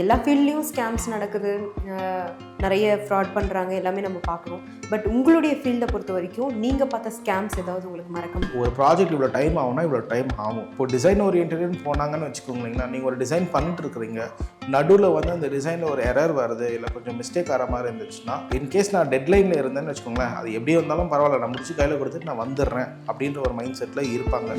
எல்லா ஃபீல்ட்லேயும் ஸ்கேம்ஸ் நடக்குது, நிறைய ஃப்ராட் பண்ணுறாங்க, எல்லாமே நம்ம பார்க்குறோம். பட் உங்களுடைய ஃபீல்டை பொறுத்த வரைக்கும் நீங்கள் பார்த்த ஸ்கேம்ஸ் ஏதாவது உங்களுக்கு மறக்க ஒரு ப்ராஜெக்ட் இவ்வளோ டைம் ஆகும்னா இவ்வளோ டைம் ஆகும். இப்போ டிசைன் ஓரியன்டட்னு போனாங்கன்னு வச்சுக்கோங்களேன், நீங்கள் ஒரு டிசைன் பண்ணிட்டு இருக்கிறீங்க, நடுவில் வந்து அந்த டிசைனில் ஒரு எரர் வருது, இல்லை கொஞ்சம் மிஸ்டேக் ஆகிற மாதிரி இருந்துச்சுன்னா, இன்கேஸ் நான் டெட்லைனில் இருந்தேன்னு வச்சுக்கோங்களேன், அது எப்படி வந்தாலும் பரவாயில்ல, நான் முடிச்சு கையில் கொடுத்துட்டு நான் வந்துடுறேன் அப்படின்ற ஒரு மைண்ட் செட்டில் இருப்பாங்க.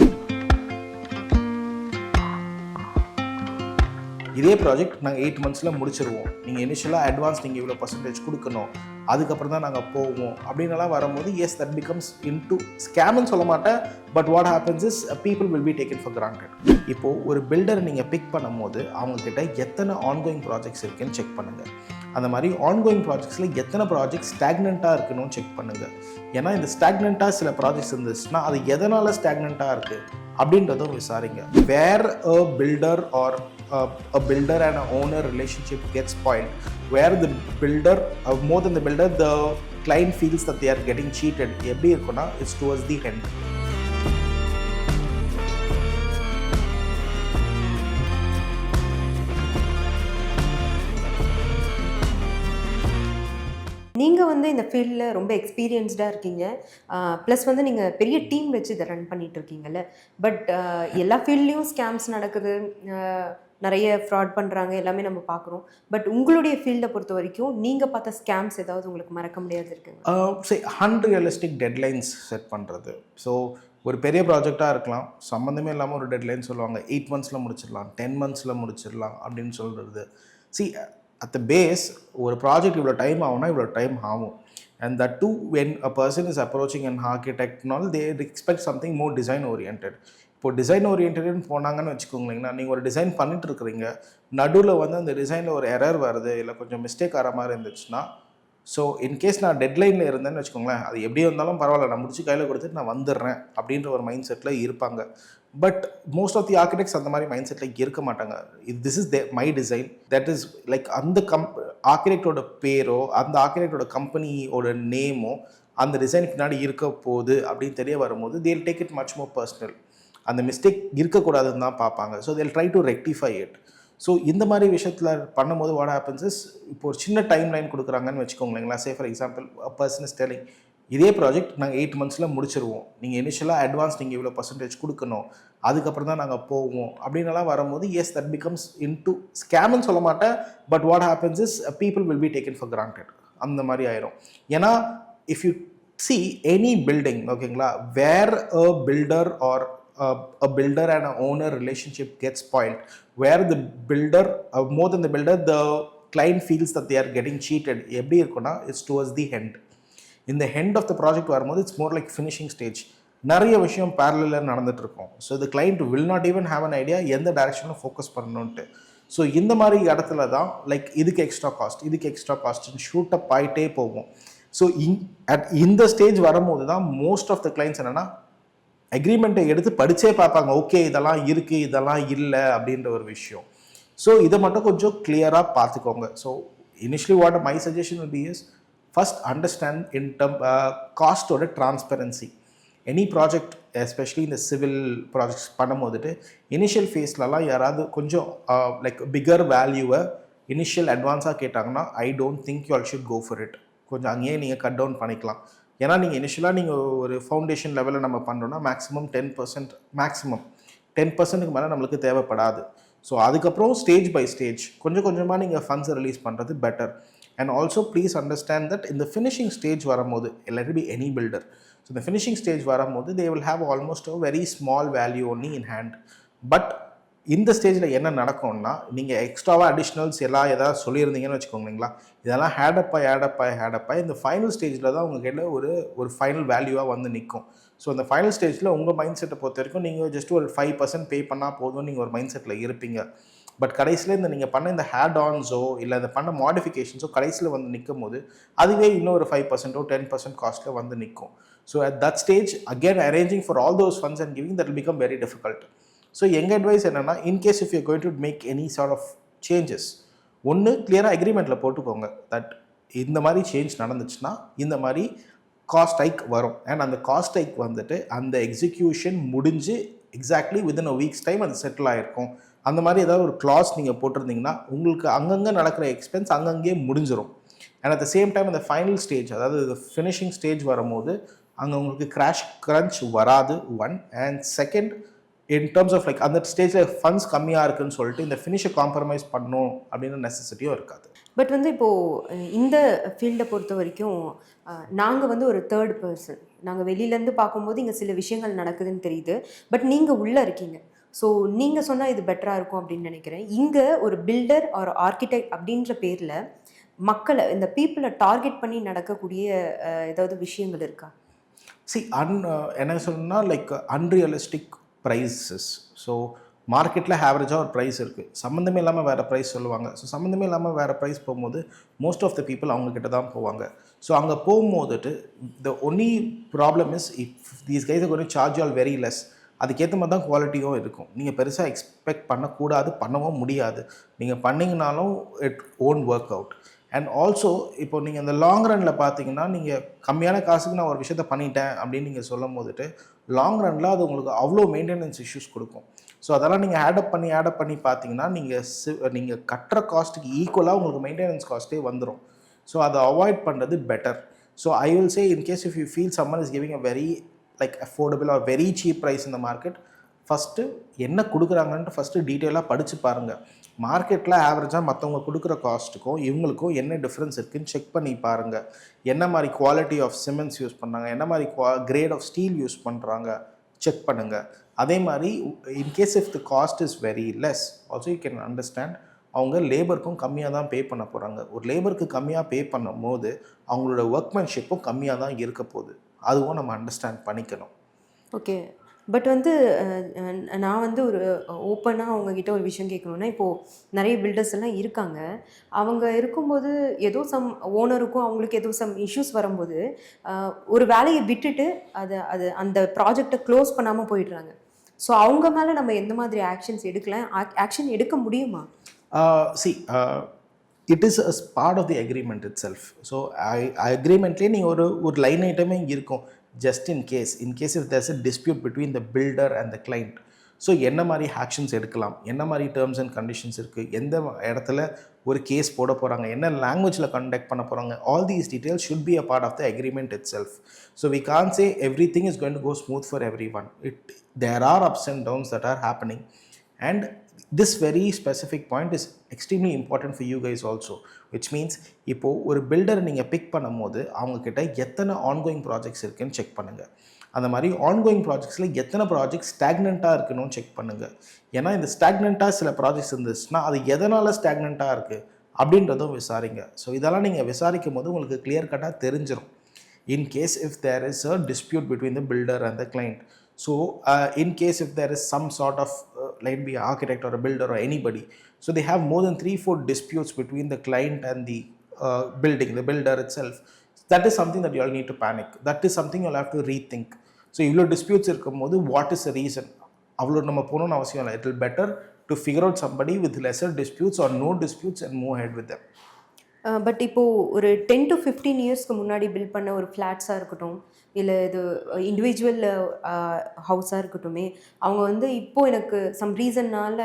இதே ப்ராஜெக்ட் நாங்கள் 8 monthஸில் முடிச்சிருவோம், நீங்கள் இனிஷியலாக அட்வான்ஸ் நீங்கள் இவ்வளோ பர்சன்டேஜ் கொடுக்கணும், அதுக்கப்புறம் தான் நாங்கள் போவோம் அப்படின்லாம் வரும்போது எஸ் தட் பிகம்ஸ் இன்டு ஸ்கேம்னு சொல்ல மாட்டேன். But what happens is people will be taken for granted. இப்போது ஒரு பில்டரை நீங்கள் பிக் பண்ணும்போது அவங்கக்கிட்ட எத்தனை ஆன்கோயிங் ப்ராஜெக்ட்ஸ் இருக்குன்னு செக் பண்ணுங்கள். அந்த மாதிரி ஆன்கோயிங் ப்ராஜெக்ட்ஸில் எத்தனை ப்ராஜெக்ட்ஸ் ஸ்டாக்னண்ட்டாக இருக்குன்னு செக் பண்ணுங்கள். ஏன்னா இந்த ஸ்டாக்னண்ட்டாக சில ப்ராஜெக்ட்ஸ் இருந்துச்சுன்னா அது எதனால் ஸ்டாக்னண்ட்டாக இருக்குது அப்படின்றதும் விசாரிங்க. Where a builder are a builder and an owner relationship gets spoiled, where the builder, more than the builder, the client feels that they are getting cheated. எப்படி இருக்குன்னா it's towards the end. நீங்கள் வந்து இந்த ஃபீல்டில் ரொம்ப எக்ஸ்பீரியன்ஸ்டாக இருக்கீங்க, plus வந்து நீங்கள் பெரிய டீம் வச்சு இதை ரன் பண்ணிட்டு இருக்கீங்கல்ல. பட் எல்லா ஃபீல்ட்லேயும் ஸ்கேம்ஸ் நடக்குது, நிறைய ஃப்ராட் பண்ணுறாங்க, எல்லாமே நம்ம பார்க்குறோம். பட் உங்களுடைய ஃபீல்டை பொறுத்த வரைக்கும் நீங்கள் பார்த்த ஸ்கேம்ஸ் ஏதாவது உங்களுக்கு மறக்க முடியாது இருக்குங்க? அன்ரியலிஸ்டிக் டெட்லைன்ஸ் செட் பண்ணுறது. ஸோ ஒரு பெரிய ப்ராஜெக்டாக இருக்கலாம், சம்மந்தமே இல்லாமல் ஒரு டெட்லைன் சொல்லுவாங்க, 8 monthஸில் முடிச்சிடலாம், 10 monthஸில் முடிச்சிடலாம் அப்படின்னு சொல்கிறது. அட் த பேஸ் ஒரு ப்ராஜெக்ட் இவ்வளோ டைம் ஆகும்னா இவ்வளோ டைம் ஆகும். And that too, when a person is approaching an architect and all, they expect something more design oriented. இப்போ டிசைன் ஓரியன்டட்னு போனாங்கன்னு வச்சுக்கோங்களேன்னா, நீங்கள் ஒரு டிசைன் பண்ணிட்டு இருக்கிறீங்க, நடுவில் வந்து அந்த டிசைனில் ஒரு எரர் வருது, இல்லை கொஞ்சம் மிஸ்டேக் ஆகிற மாதிரி இருந்துச்சுன்னா, ஸோ இன்கேஸ் நான் டெட்லைனில் இருந்தேன்னு வச்சுக்கோங்களேன், அது எப்படி வந்தாலும் பரவாயில்ல, நான் முடிச்சு கையில் கொடுத்துட்டு நான் வந்துடுறேன் அப்படின்ற ஒரு மைண்ட் செட்டில் இருப்பாங்க. But most of the architects அந்த மாதிரி மைண்ட் செட்டில் இருக்க மாட்டாங்க. This is my design, that is like அந்த ஆர்கிடெக்டோட பேரோ அந்த ஆர்கிடெக்டோட கம்பெனியோட நேமோ அந்த டிசைன் பின்னாடி இருக்க போகுது அப்படின்னு தெரிய வரும்போது தேல் take it much more personal. அந்த மிஸ்டேக் இருக்கக்கூடாதுன்னு தான் பார்ப்பாங்க. ஸோ தேல் try to rectify it. So இந்த மாதிரி விஷயத்தில் பண்ணும்போது வாட் ஹேப்பன்ஸ் இஸ், இப்போ ஒரு சின்ன டைம் லைன் கொடுக்குறாங்கன்னு வச்சுக்கோங்களேங்களா. Say for example person is telling, இதே ப்ராஜெக்ட் நாங்கள் 8 monthஸில் முடிச்சிருவோம், நீங்கள் இனிஷியலாக அட்வான்ஸ் நீங்கள் இவ்வளோ பர்சன்டேஜ் கொடுக்கணும், அதுக்கப்புறம் தான் நாங்கள் போவோம் அப்படின்லாம் வரும்போது எஸ் தட் பிகம்ஸ் இன்டு ஸ்கேம்னு சொல்ல மாட்டேன். But what happens is people will be taken for granted. அந்த மாதிரி ஆயிரும். ஏன்னா if you see any building, ஓகேங்களா, where a builder are a builder and an owner relationship gets spoiled, where the builder, more than the builder, the client feels that they are getting cheated. எப்படி இருக்குன்னா it's towards the end. In the end of the project வரும்போது it's more like finishing stage. நிறைய விஷயம் பேரலில் நடந்துட்டு இருக்கும். So the client will not even have an idea எந்த டைரக்ஷனில் focus பண்ணணுன்ட்டு. So இந்த மாதிரி இடத்துல தான் லைக் இதுக்கு எக்ஸ்ட்ரா காஸ்ட்னு ஷூட் அப் ஆகிட்டே போகும். ஸோ இந்த ஸ்டேஜ் வரும்போது தான் மோஸ்ட் ஆஃப் த கிளைண்ட்ஸ் என்னென்னா அக்ரிமெண்ட்டை எடுத்து படித்தே பார்ப்பாங்க, ஓகே இதெல்லாம் இருக்குது இதெல்லாம் இல்லை அப்படின்ற ஒரு விஷயம். ஸோ இதை மட்டும் கொஞ்சம் கிளியராக பார்த்துக்கோங்க. So initially what my suggestion will be is, first understand in term காஸ்ட்டோட டிரான்ஸ்பரன்சி. எனி ப்ராஜெக்ட் எஸ்பெஷலி இந்த சிவில் ப்ராஜெக்ட்ஸ் பண்ணும்போதுட்டு இனிஷியல் ஃபேஸ்லலாம் யாராவது கொஞ்சம் லைக் பிகர் வேல்யூவை இனிஷியல் அட்வான்ஸாக கேட்டாங்கன்னா I don't think you all should go for it. கொஞ்சம் அங்கேயே நீங்கள் கட் டவுன் பண்ணிக்கலாம். ஏன்னா நீங்கள் இனிஷியலாக நீங்கள் ஒரு ஃபவுண்டேஷன் லெவலில் நம்ம பண்ணுறோன்னா மேக்ஸிமம் 10%க்கு மேலே நம்மளுக்கு தேவைப்படாது. ஸோ அதுக்கப்புறம் ஸ்டேஜ் பை ஸ்டேஜ் கொஞ்சம் கொஞ்சமாக நீங்கள் ஃபண்ட்ஸை ரிலீஸ் பண்ணுறது better. And also please understand that இந்த ஃபினிஷிங் ஸ்டேஜ் வரும்போது let it be any builder. So இந்த ஃபினிஷிங் ஸ்டேஜ் வரும்போது they will have almost a very small value only in hand. But இந்த ஸ்டேஜில் என்ன நடக்கும்னா, நீங்கள் எக்ஸ்ட்ராவாக அடிஷ்னல்ஸ் எல்லாம் ஏதாவது சொல்லியிருந்தீங்கன்னு வச்சுக்கோங்களீங்களா, இதெல்லாம் ஹேடப் ஆகி இந்த ஃபைனல் ஸ்டேஜில் தான் உங்கள் கையில் ஒரு ஃபைனல் வேல்யூவாக வந்து நிற்கும். ஸோ அந்த ஃபைனல் ஸ்டேஜில் உங்கள் மைண்ட் செட்டை பொறுத்த வரைக்கும் நீங்கள் ஜஸ்ட் ஒரு 5% பே பண்ணால் போதும், நீங்கள் ஒரு மைண்ட் செட்டில் இருப்பீங்க. பட் கடைசியில் இந்த நீங்கள் பண்ண இந்த ஹேட் ஆன்ஸோ இல்லை இந்த பண்ண மாடிஃபிகேஷன்ஸோ கடைசியில் வந்து நிற்கும் போது அதுவே இன்னும் ஒரு 5% 10% காஸ்ட்டில் வந்து நிற்கும். So at that stage again arranging for all those funds and giving that will become very difficult. So எங்கள் அட்வைஸ் என்னென்னா, in case if you going to make any sort of changes, ஒன்று கிளியராக அக்ரிமெண்ட்டில் போட்டுக்கோங்க தட் இந்த மாதிரி சேஞ்ச் நடந்துச்சுன்னா இந்த மாதிரி காஸ்ட் ஹைக் வரும். அண்ட் அந்த காஸ்ட் ஹைக் வந்துட்டு அந்த எக்ஸிக்யூஷன் முடிஞ்சு exactly within a weeks time அது செட்டில் ஆகிருக்கும். அந்த மாதிரி ஏதாவது ஒரு கிளாஸ் நீங்கள் போட்டிருந்தீங்கன்னா உங்களுக்கு அங்கங்கே நடக்கிற எக்ஸ்பென்ஸ் அங்கங்கே முடிஞ்சிடும். And at the same time அந்த ஃபைனல் ஸ்டேஜ், அதாவது ஃபினிஷிங் ஸ்டேஜ் வரும்போது அங்கே உங்களுக்கு கிராஷ் கிரன்ச் வராது, one. And second, in terms of like அந்த ஸ்டேஜில் ஃபண்ட்ஸ் கம்மியாக இருக்குன்னு சொல்லிட்டு இந்த ஃபினிஷை காம்ப்ரமைஸ் பண்ணணும் அப்படின்னு நெசசிட்டியும் இருக்காது. பட் வந்து இப்போது இந்த ஃபீல்டை பொறுத்த வரைக்கும் நாங்கள் வந்து ஒரு தேர்ட் பர்சன். நாங்கள் வெளியிலேருந்து பார்க்கும்போது இங்கே சில விஷயங்கள் நடக்குதுன்னு தெரியுது. பட் நீங்கள் உள்ளே இருக்கீங்க. ஸோ நீங்கள் சொன்னால் இது பெட்டராக இருக்கும் அப்படின்னு நினைக்கிறேன். இங்கே ஒரு பில்டர் ஆர் ஆர்கிடெக்ட் அப்படின்ற பேரில் மக்களை, இந்த பீப்புளை டார்கெட் பண்ணி நடக்கக்கூடிய ஏதாவது விஷயங்கள் இருக்கா? என்ன சொல்லணும்னா லைக் அன்ரியலிஸ்டிக் ப்ரைஸஸ். ஸோ மார்க்கெட்டில் ஆவரேஜாக ஒரு ப்ரைஸ் இருக்குது, சம்மந்தமே இல்லாமல் வேறு ப்ரைஸ் சொல்லுவாங்க. ஸோ சம்மந்தமே இல்லாமல் வேறு ப்ரைஸ் போகும்போது மோஸ்ட் ஆஃப் த பீப்புள் அவங்கக்கிட்ட தான் போவாங்க. ஸோ அங்கே போகும்போதுட்டு the only problem is if these guys are going to charge all very less. அதுக்கேற்ற மாதிரி தான் குவாலிட்டியும் இருக்கும். நீங்கள் பெருசாக எக்ஸ்பெக்ட் பண்ணக்கூடாது, பண்ணவும் முடியாது. நீங்கள் பண்ணிங்கனாலும் it won't work out. And also இப்போ நீங்கள் இந்த லாங் ரனில் பார்த்தீங்கன்னா, நீங்கள் கம்மியான காசுக்கு நான் ஒரு விஷயத்த பண்ணிட்டேன் அப்படின்னு நீங்கள் சொல்லும் போதுட்டு லாங் ரனில் அது உங்களுக்கு அவ்வளோ மெயின்டெனன்ஸ் இஷ்யூஸ் கொடுக்கும். ஸோ அதெல்லாம் நீங்கள் ஆடப் பண்ணி பார்த்தீங்கன்னா நீங்கள் கட்டுற காஸ்ட்டுக்கு ஈக்குவலாக உங்களுக்கு மெயின்டெனன்ஸ் காஸ்ட்டே வந்துடும். ஸோ அதை அவாய்ட் பண்ணுறது better. So I will say in case if you feel someone is giving a very like affordable or very cheap price இந்த மார்க்கெட், ஃபஸ்ட்டு என்ன கொடுக்குறாங்கன்ட்டு ஃபஸ்ட்டு டீட்டெயிலாக படித்து பாருங்கள். மார்க்கெட்டில் ஆவரேஜாக மற்றவங்க கொடுக்குற காஸ்ட்டுக்கும் இவங்களுக்கும் என்ன டிஃப்ரென்ஸ் இருக்குதுன்னு செக் பண்ணி பாருங்கள். என்ன மாதிரி குவாலிட்டி ஆஃப் சிமெண்ட்ஸ் யூஸ் பண்ணுறாங்க, என்ன மாதிரி கிரேட் ஆஃப் ஸ்டீல் யூஸ் பண்ணுறாங்க செக் பண்ணுங்கள். அதே மாதிரி in case if the cost is very less also you can understand அவங்க லேபருக்கும் கம்மியாக தான் பே பண்ண போகிறாங்க. ஒரு லேபருக்கு கம்மியாக பே பண்ணும் போது அவங்களோட ஒர்க்மேன்ஷிப்பும் கம்மியாக தான் இருக்க போகுது. அதுவும் நம்ம அண்டர்ஸ்டாண்ட் பண்ணிக்கணும். ஓகே. பட் வந்து நான் வந்து ஒரு ஓப்பனாக அவங்கக்கிட்ட ஒரு விஷயம் கேட்கணுன்னா, இப்போது நிறைய பில்டர்ஸ் எல்லாம் இருக்காங்க. அவங்க இருக்கும்போது ஏதோ சம் ஓனருக்கும் அவங்களுக்கு ஏதோ சம் இஷ்யூஸ் வரும்போது ஒரு வேலையை விட்டுட்டு அதை அது அந்த ப்ராஜெக்டை க்ளோஸ் பண்ணாமல் போயிடுறாங்க. ஸோ அவங்க மேலே நம்ம எந்த மாதிரி ஆக்ஷன்ஸ் எடுக்கலாம், ஆக்ஷன் எடுக்க முடியுமா? It is a part of the agreement itself. So அக்ரிமெண்ட்லேயே நீங்கள் ஒரு லைன் ஐட்டமே இருக்கும், just in case if there's a dispute between the builder and the client. So என்ன மாதிரி ஆக்ஷன்ஸ் எடுக்கலாம், என்ன மாதிரி டேர்ம்ஸ் அண்ட் கண்டிஷன்ஸ் இருக்குது, எந்த இடத்துல ஒரு கேஸ் போட போகிறாங்க, என்ன லாங்குவேஜில் கண்டக்ட் பண்ண போகிறாங்க, all these details should be a part of the agreement itself. So we can't say everything is going to go smooth for everyone. There are ups and downs that are happening. And this very specific point is extremely important for you guys also, which means இப்போது ஒரு filter நீங்கள் big பண்ணும் போது அவங்கக்கிட்ட எத்தனை ongoing projects இருக்குதுன்னு check பண்ணுங்கள். அந்த மாதிரி ஆன்கோயிங் ப்ராஜெக்ட்ஸில் எத்தனை ப்ராஜெக்ட்ஸ் ஸ்டாக்னண்ட்டாக இருக்கணும்னு செக் பண்ணுங்கள். ஏன்னா இந்த ஸ்டாக்னண்ட்டாக சில ப்ராஜெக்ட்ஸ் இருந்துச்சுன்னா அது எதனால் ஸ்டாக்னண்ட்டாக இருக்குது அப்படின்றதும் விசாரிங்க. ஸோ இதெல்லாம் நீங்கள் விசாரிக்கும் போது உங்களுக்கு கிளியர் கட்டாக தெரிஞ்சிடும். In case if there is a dispute between the builder and the client. So in case if there is some sort of like be an architect or a builder or anybody, so they have more than 3-4 disputes between the client and the the builder itself, that is something that you all need to panic. That is something you'll have to rethink. So இவ்வளோ disputes இருக்கும்போது what is the reason, அவ்வளோ நம்ம போகணும்னு அவசியம் இல்லை. It will better to figure out somebody with lesser disputes or no disputes and move ahead with them. But இப்போது ஒரு 10 to 15 இயர்ஸ்க்கு முன்னாடி பில்ட் பண்ண ஒரு ஃப்ளாட்ஸாக இருக்கட்டும், இல்லை இது இண்டிவிஜுவல் ஹவுஸாக இருக்கட்டுமே, அவங்க வந்து இப்போது எனக்கு சம் ரீசன்னால்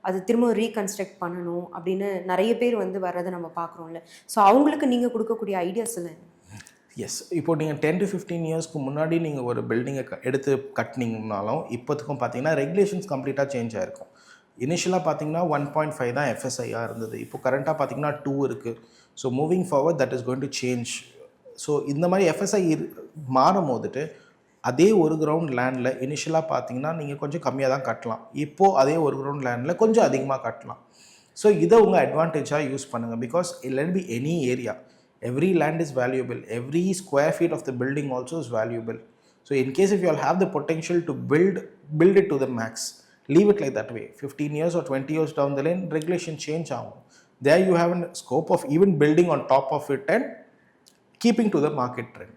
அது திரும்ப ரீகன்ஸ்ட்ரக்ட் பண்ணணும் அப்படின்னு நிறைய பேர் வந்து வர்றதை நம்ம பார்க்குறோம்ல. ஸோ அவங்களுக்கு நீங்கள் கொடுக்கக்கூடிய ஐடியாஸ் எல்லாம்? எஸ், இப்போ நீங்கள் 10 to 15 இயர்ஸ்க்கு முன்னாடி நீங்கள் ஒரு பில்டிங்கை எடுத்து கட்டினீங்கனாலும் இப்போதுக்கும் பார்த்தீங்கன்னா ரெகுலேஷன்ஸ் கம்ப்ளீட்டாக சேஞ்ச் ஆகிருக்கும். இனிஷியலாக பார்த்தீங்கன்னா 1.5 தான் எஃப்எஸ்ஐயாக இருந்தது. இப்போ கரண்ட்டாக பார்த்தீங்கன்னா 2 இருக்குது. So moving forward that is going to change. So இந்த மாதிரி எஃப்எஸ்ஐ மாறும் போதுட்டு அதே ஒரு கிரவுண்ட் லேண்டில் இனிஷியலாக பார்த்தீங்கன்னா நீங்கள் கொஞ்சம் கம்மியாக தான் கட்டலாம். இப்போது அதே ஒரு கிரவுண்ட் லேண்டில் கொஞ்சம் அதிகமாக கட்டலாம். ஸோ இதை உங்கள் அட்வான்டேஜாக யூஸ் பண்ணுங்கள். Because it be any area, every land is valuable, every square feet of the building also is valuable. So in case if you all have the potential to build it to the max, leave it like that way. 15 years or 20 years down the line regulation change ஆகும். There you have a scope of even building on top of it and keeping to the market trend.